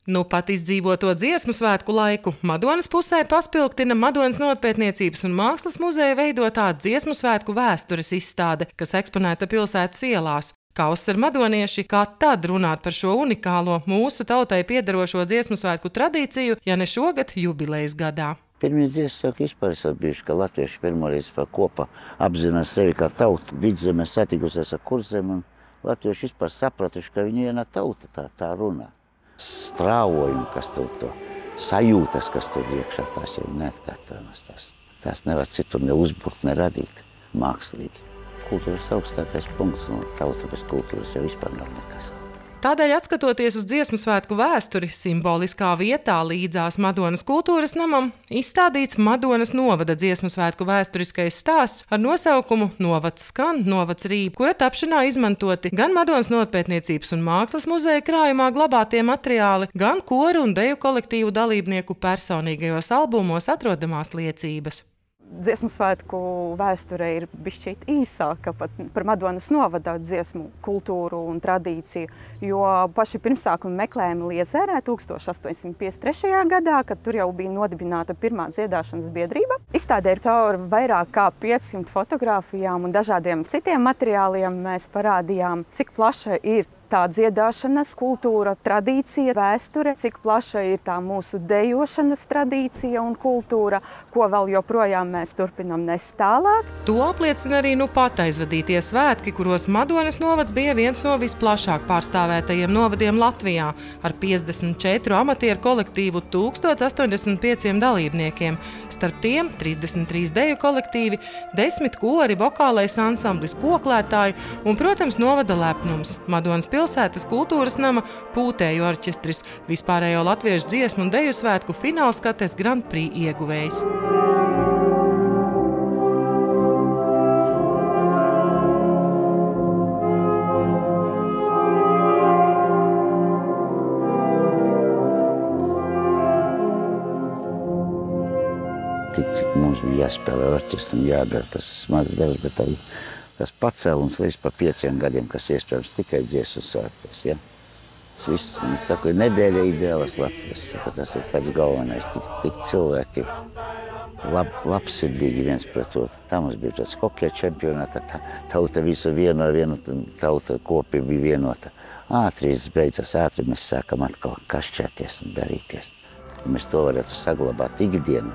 Nu pat izdzīvoto dziesmu svētku laiku Madonas pusē paspilgtina Madonas novatpētniecības un mākslas muzeja veidotā dziesmu svētku vēstures izstāde, kas eksponēta pilsētas ielās. Kā uzsver madonieši, kā tad runāt par šo unikālo mūsu tautai piederošo dziesmu svētku tradīciju, ja ne šogad jubilejas gadā. Pirmie dziesmu svētki vispār esat bijuši, ka latvieši pirmoreiz kopā apzinās sevi kā tautu. Vidzemē satikusies ar kurzem, un latvieši vispār sapratuši, ka viņi viena tauta tā runā. Strāvojumi, kas tur sajūtas, kas tur iekšā, tās jau ir neatkārtojamas. Tās nevar citur ne uzburt, ne radīt mākslīgi. Kultūras augstākais punkts, un tauta bez kultūras jau vispār nav nekas. Tādēļ, atskatoties uz dziesmu svētku vēsturi, simboliskā vietā līdzās Madonas kultūras namam izstādīts Madonas novada dziesmu svētku vēsturiskais stāsts ar nosaukumu Novads skan, novads rīp, kura tapšanā izmantoti gan Madonas novatpētniecības un mākslas muzeja krājumā glabātie materiāli, gan koru un deju kolektīvu dalībnieku personīgajos albumos atrodamās liecības. Dziesmu svētku vēsture ir bišķīt īsāka pat par Madonas novada dziesmu kultūru un tradīciju, jo paši pirmsākumi meklējumi Liezerē 1853. gadā, kad tur jau bija nodibināta pirmā dziedāšanas biedrība. Izstādē ir cauri vairāk kā 500 fotogrāfijām un dažādiem citiem materiāliem mēs parādījām, cik plaša ir tā dziedāšanas kultūra, tradīcija, vēsture, cik plaša ir tā mūsu dejošanas tradīcija un kultūra, ko vēl joprojām mēs turpinam nest tālāk. To apliecina arī nu pat aizvadītie svētki, kuros Madonas novads bija viens no visplašāk pārstāvētajiem novadiem Latvijā, ar 54 amatieru kolektīvu 1085 dalībniekiem. Starp tiem 33 deju kolektīvi, 10 kori, vokālais ansamblis, koklētāji un, protams, novada lepnums – Madonas pilsētas kultūras nama Pūtēju orķestris, vispārējo latviešu dziesmu un deju svētku finālskates Grand Prix ieguvējs. Cik mums bija jāspēlē orķestram, jādara, tas ir smags darbs, bet arī tas pacēlums līdz pa 5 gadiem, kas iespējams tikai dziesmu svētkos. Ja? Tas viss, es saku, nedēļa ideālas Latvijas. Tas ir pēc galvenais, tik cilvēki labsirdīgi viens pret otru. Tā mums bija tāds hokeja čempionāta, tauta visu viena tauta kopi bija vienota. Ātri viss beidzas, ātri mēs sākam atkal kašķēties un darīties. Ja mēs to varētu saglabāt ikdienu,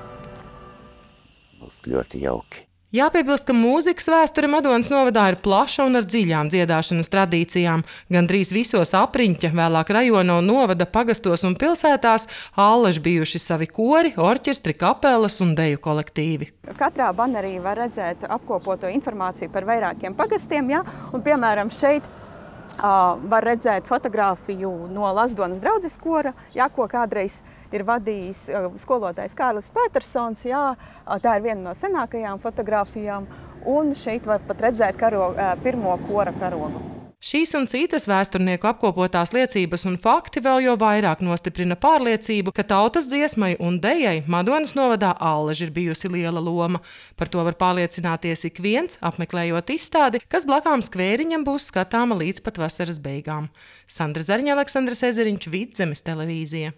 būtu ļoti jauki. Jāpiebilst, ka mūzikas vēsture Madonas novadā ir plaša un ar dziļām dziedāšanas tradīcijām. Gandrīz visos apriņķa, vēlāk rajona un novada pagastos un pilsētās allaž bijuši savi kori, orķestri, kapelas un deju kolektīvi. Katrā banerī var redzēt apkopoto informāciju par vairākiem pagastiem, ja? Un, piemēram, šeit var redzēt fotogrāfiju no Lazdonas draudzes kora, ja, ko kādreiz ir vadījis skolotājs Kārlis Petersons, jā, tā ir viena no senākajām fotogrāfijām, un šeit var pat redzēt pirmo kora karogu. Šīs un citas vēsturnieku apkopotās liecības un fakti vēl jo vairāk nostiprina pārliecību, ka tautas dziesmai un dejai Madonas novadā allaž ir bijusi liela loma. Par to var pārliecināties ik viens, apmeklējot izstādi, kas blakām skvēriņam būs skatāma līdz pat vasaras beigām. Sandra Zariņa, Aleksandrs Ezeriņš, Vidzemes televīzija.